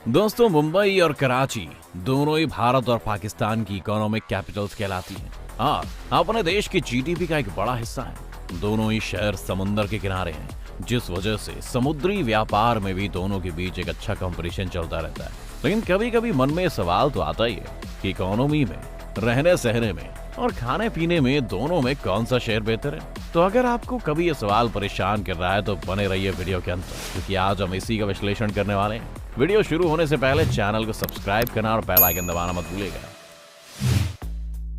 दोस्तों, मुंबई और कराची दोनों ही भारत और पाकिस्तान की इकोनॉमिक कैपिटल्स कहलाती हैं। हाँ, अपने देश की जीडीपी का एक बड़ा हिस्सा है। दोनों ही शहर समुद्र के किनारे हैं, जिस वजह से समुद्री व्यापार में भी दोनों के बीच एक अच्छा कंपटीशन चलता रहता है। लेकिन कभी कभी मन में सवाल तो आता ही है कि इकोनॉमी में, रहने सहने में और खाने पीने में दोनों में कौन सा शहर बेहतर है। तो अगर आपको कभी ये सवाल परेशान कर रहा है तो बने रहिए वीडियो के अंत तक, क्योंकि आज हम इसी का विश्लेषण करने वाले हैं। वीडियो शुरू होने से पहले चैनल को सब्सक्राइब करना और बेल आइकन दबाना मत भूलिएगा।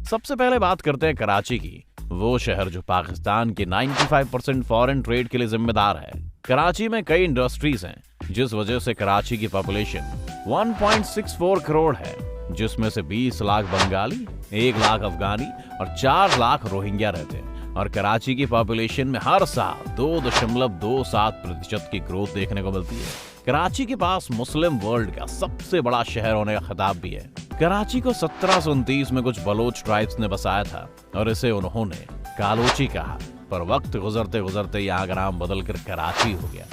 सबसे पहले बात करते हैं कराची की, वो शहर जो पाकिस्तान के 95% फॉरेन ट्रेड के लिए जिम्मेदार है। कराची में कई इंडस्ट्रीज हैं, जिस वजह से कराची की पॉपुलेशन 1.64 करोड़ है, जिसमें से 20 लाख बंगाली, 1 लाख अफगानी और 4 लाख रोहिंग्या रहते हैं। और कराची की पॉपुलेशन में हर साल 2.27% की ग्रोथ देखने को मिलती है। कराची के पास मुस्लिम वर्ल्ड का सबसे बड़ा शहर होने का खिताब भी है। कराची को 1729 में कुछ बलोच ट्राइब्स ने बसाया था और इसे उन्होंने कालोची कहा, पर वक्त गुजरते गुजरते यहाँ का नाम बदलकर कराची हो गया।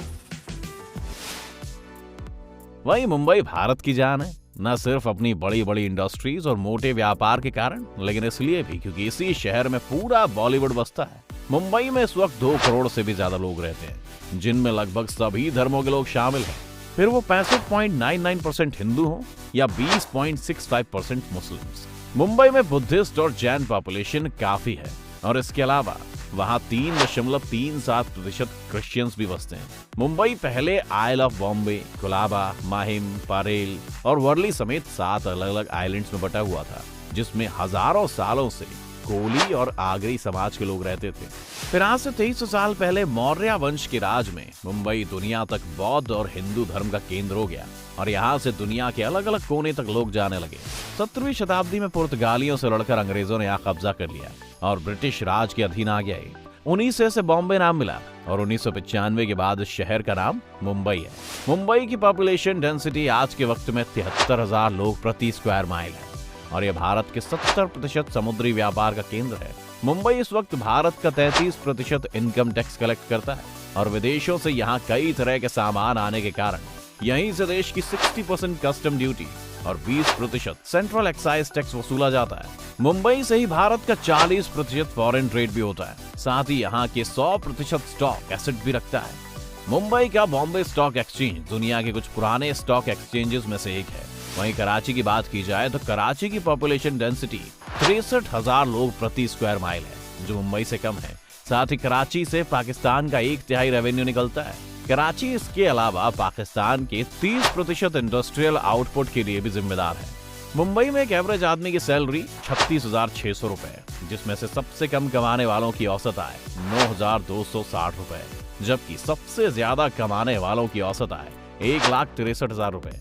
वही मुंबई भारत की जान है, न सिर्फ अपनी बड़ी बड़ी इंडस्ट्रीज और मोटे व्यापार के कारण, लेकिन इसलिए भी क्योंकि इसी शहर में पूरा बॉलीवुड बसता है। मुंबई में इस वक्त 2 करोड़ से भी ज्यादा लोग रहते हैं, जिनमें लगभग सभी धर्मों के लोग शामिल हैं। फिर वो 65.99% हिंदू हो या 20.65% मुस्लिम्स। मुंबई में बुद्धिस्ट और जैन पॉपुलेशन काफी है और इसके अलावा वहाँ 3.37% क्रिश्चियंस भी बसते हैं। मुंबई पहले आइल ऑफ बॉम्बे, कोलाबा, माहिम, पारेल और वर्ली समेत 7 अलग अलग आइलैंड्स में बटा हुआ था, जिसमें हजारों सालों से कोली और आगरी समाज के लोग रहते थे। फिर आज से 2300 साल पहले मौर्य वंश के राज में मुंबई दुनिया तक बौद्ध और हिंदू धर्म का केंद्र हो गया और यहाँ से दुनिया के अलग अलग कोने तक लोग जाने लगे। 17वीं शताब्दी में पुर्तगालियों से लड़कर अंग्रेजों ने यहाँ कब्जा कर लिया और ब्रिटिश राज के अधीन आ गए। 1900 से बॉम्बे नाम मिला और 1995 के बाद इस शहर का नाम मुंबई है। मुंबई की पॉपुलेशन डेंसिटी आज के वक्त में 73,000 लोग प्रति स्क्वायर माइल है और यह भारत के 70% समुद्री व्यापार का केंद्र है। मुंबई इस वक्त भारत का 33% इनकम टैक्स कलेक्ट करता है और विदेशों से यहाँ कई तरह के सामान आने के कारण यहीं से देश की 60% कस्टम ड्यूटी और 20% सेंट्रल एक्साइज टैक्स वसूला जाता है। मुंबई से ही भारत का 40% फॉरेन ट्रेड भी होता है। साथ ही यहाँ के 100% स्टॉक एसेट भी रखता है। मुंबई का बॉम्बे स्टॉक एक्सचेंज दुनिया के कुछ पुराने स्टॉक एक्सचेंजेस में से एक है। वहीं कराची की बात की जाए तो कराची की पॉपुलेशन डेंसिटी 63,000 लोग प्रति स्क्वायर माइल है, जो मुंबई से कम है। साथ ही कराची से पाकिस्तान का 1/3 रेवेन्यू निकलता है। कराची इसके अलावा पाकिस्तान के 30% इंडस्ट्रियल आउटपुट के लिए भी जिम्मेदार है। मुंबई में एक एवरेज आदमी की सैलरी 36,600 रुपए है, जिसमें से सबसे कम कमाने वालों की औसत आय 9,260 रुपए, जबकि सबसे ज्यादा कमाने वालों की औसत आय 1,63,000 रुपए।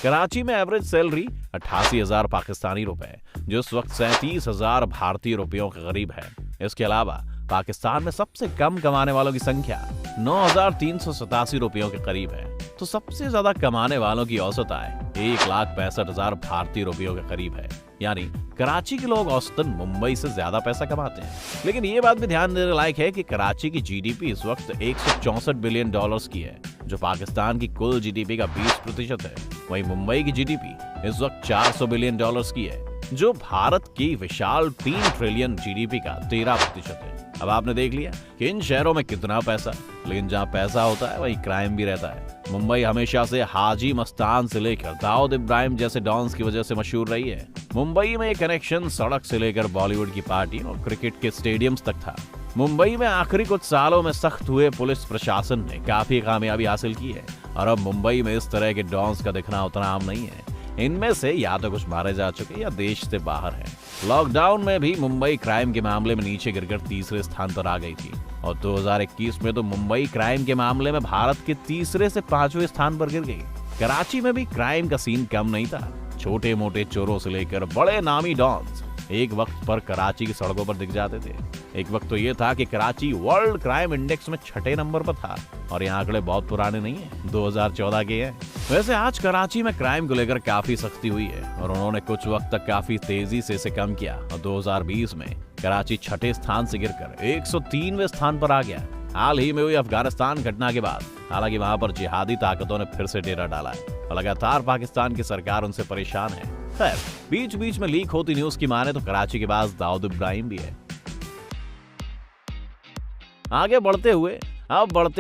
कराची में एवरेज सैलरी 88,000 पाकिस्तानी रुपए, जो इस वक्त 37,000 भारतीय रुपयों के करीब है। इसके अलावा पाकिस्तान में सबसे कम कमाने वालों की संख्या 9,387 रुपयों के करीब है, तो सबसे ज्यादा कमाने वालों की औसत आय 1,65,000 भारतीय रुपयों के करीब है। यानी कराची के लोग औसतन मुंबई से ज्यादा पैसा कमाते हैं। लेकिन ये बात भी ध्यान देने लायक है कि कराची की जीडीपी इस वक्त 164 बिलियन डॉलर्स की है, जो पाकिस्तान की कुल जीडीपी का 20% है। वहीं मुंबई की जीडीपी इस वक्त 400 बिलियन डॉलर्स की है, जो भारत की विशाल 3 ट्रिलियन जीडीपी का 13% है। अब आपने देख लिया कि इन शहरों में कितना पैसा, लेकिन जहाँ पैसा होता है वहीं क्राइम भी रहता है। मुंबई हमेशा से हाजी मस्तान से लेकर दाऊद इब्राहिम जैसे डॉन्स की वजह से मशहूर रही है। मुंबई में ये कनेक्शन सड़क से लेकर बॉलीवुड की पार्टी और क्रिकेट के स्टेडियम्स तक था। मुंबई में आखिरी कुछ सालों में सख्त हुए पुलिस प्रशासन ने काफी कामयाबी हासिल की है और अब मुंबई में इस तरह के डॉन्स का दिखना उतना आम नहीं है। इनमें से या तो कुछ मारे जा चुके या देश से बाहर हैं। लॉकडाउन में भी मुंबई क्राइम के मामले में नीचे गिरकर 3रे स्थान पर आ गई थी और 2021 में तो मुंबई क्राइम के मामले में भारत के 3रे से 5वें स्थान पर गिर गई। कराची में भी क्राइम का सीन कम नहीं था। छोटे मोटे चोरों से लेकर बड़े नामी डॉन्स एक वक्त पर कराची की सड़कों पर दिख जाते थे। एक वक्त तो ये था कि कराची वर्ल्ड क्राइम इंडेक्स में 6ठे नंबर पर था और ये आंकड़े बहुत पुराने नहीं है, 2014 के हैं। वैसे आज कराची में क्राइम को लेकर काफी सख्ती हुई है और उन्होंने कुछ वक्त तक काफी तेजी से इसे कम किया और 2020 में कराची 6ठे स्थान से गिरकर 103वें स्थान पर आ गया। हाल ही में हुई अफगानिस्तान घटना के बाद हालांकि वहां पर जिहादी ताकतों ने फिर से डेरा डाला है और लगातार पाकिस्तान की सरकार उनसे परेशान है। खैर, बीच बीच में लीक होती न्यूज की माने तो कराची के पास दाऊद इब्राहिम भी है। आगे बढ़ते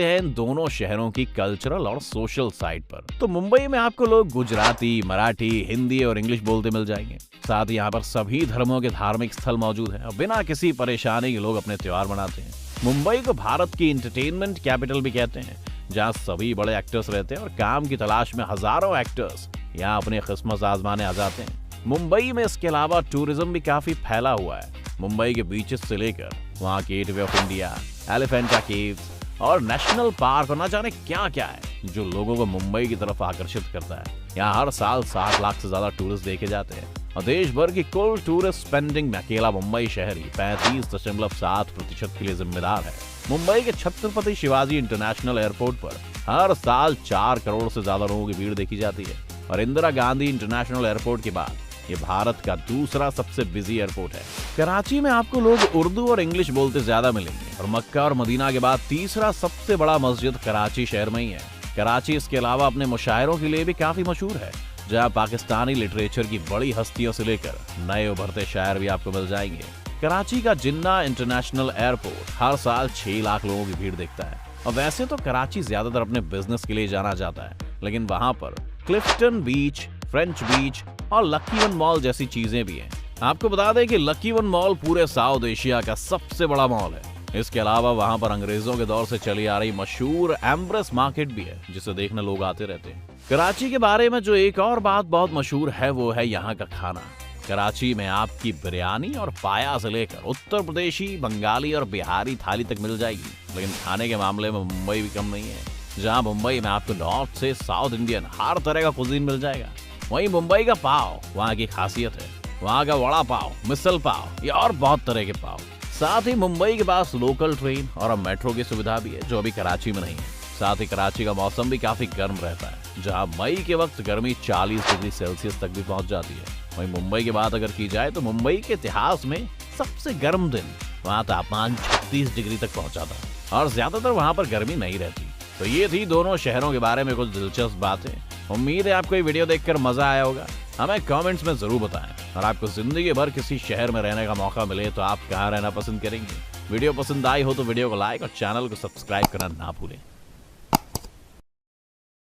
हैं इन दोनों शहरों की कल्चरल और सोशल साइड पर। तो मुंबई में आपको लोग गुजराती, मराठी, हिंदी और इंग्लिश बोलते मिल जाएंगे। साथ ही यहाँ पर सभी धर्मों के धार्मिक स्थल मौजूद हैं और बिना किसी परेशानी के लोग अपने त्योहार मनाते हैं। मुंबई को भारत की एंटरटेनमेंट कैपिटल भी कहते हैं, जहाँ सभी बड़े एक्टर्स रहते हैं और काम की तलाश में हजारों एक्टर्स यहाँ अपने किस्मत आजमाने आ जाते हैं। मुंबई में इसके अलावा टूरिज्म भी काफी फैला हुआ है। मुंबई के बीचेस से लेकर वहाँ gateway of India, Elephanta caves और नेशनल पार्क और न जाने क्या क्या है जो लोगों को मुंबई की तरफ आकर्षित करता है। यहाँ हर साल 60 लाख से ज्यादा टूरिस्ट देखे जाते हैं और देश भर की कुल टूरिस्ट स्पेंडिंग में अकेला मुंबई शहर ही 35.7% के लिए जिम्मेदार है। मुंबई के छत्रपति शिवाजी इंटरनेशनल एयरपोर्ट पर हर साल 4 करोड़ से ज्यादा लोगों की भीड़ देखी जाती है और इंदिरा गांधी इंटरनेशनल एयरपोर्ट के बाद ये भारत का दूसरा सबसे बिजी एयरपोर्ट है। कराची में आपको लोग उर्दू और इंग्लिश बोलते ज्यादा मिलेंगे और मक्का और मदीना के बाद तीसरा सबसे बड़ा मस्जिद कराची शहर में ही है। कराची इसके अलावा अपने मुशायरों के लिए भी काफी मशहूर है, जहाँ पाकिस्तानी लिटरेचर की बड़ी हस्तियों से लेकर नए उभरते शायर भी आपको मिल जाएंगे। कराची का जिन्ना इंटरनेशनल एयरपोर्ट हर साल 6 लाख लोगों की भीड़ देखता है और वैसे तो कराची ज्यादातर अपने बिजनेस के लिए जाना जाता है, लेकिन वहाँ पर क्लिफ्टन बीच, फ्रेंच बीच और लकी वन मॉल जैसी चीजें भी हैं। आपको बता दें कि लकी वन मॉल पूरे साउथ एशिया का सबसे बड़ा मॉल है। इसके अलावा वहां पर अंग्रेजों के दौर से चली आ रही मशहूर एम्ब्रेस मार्केट भी है, जिसे देखने लोग आते रहते हैं। कराची के बारे में जो एक और बात बहुत मशहूर है वो है यहाँ का खाना। कराची में आपकी बिरयानी और पाया से लेकर उत्तर प्रदेशी, बंगाली और बिहारी थाली तक मिल जाएगी, लेकिन खाने के मामले में मुंबई भी कम नहीं है। जहाँ मुंबई में आपको नॉर्थ से साउथ इंडियन हर तरह का कुजीन मिल जाएगा, वहीं मुंबई का पाव वहाँ की खासियत है। वहाँ का वड़ा पाव, मिसल पाव या और बहुत तरह के पाव। साथ ही मुंबई के पास लोकल ट्रेन और मेट्रो की सुविधा भी है, जो अभी कराची में नहीं है। साथ ही कराची का मौसम भी काफी गर्म रहता है, जहाँ मई के वक्त गर्मी 40 डिग्री सेल्सियस तक भी पहुँच जाती है। वहीं मुंबई की बात अगर की जाए तो मुंबई के इतिहास में सबसे गर्म दिन वहाँ तापमान 36 डिग्री तक पहुँचा था और ज्यादातर वहाँ पर गर्मी नहीं रहती। तो ये थी दोनों शहरों के बारे में कुछ दिलचस्प बातें। उम्मीद है आपको ये वीडियो देखकर मजा आया होगा। हमें कमेंट्स में जरूर बताएं और आपको जिंदगी भर किसी शहर में रहने का मौका मिले तो आप कहाँ रहना पसंद करेंगे। वीडियो पसंद आई हो तो वीडियो को लाइक और चैनल को सब्सक्राइब करना ना भूलें।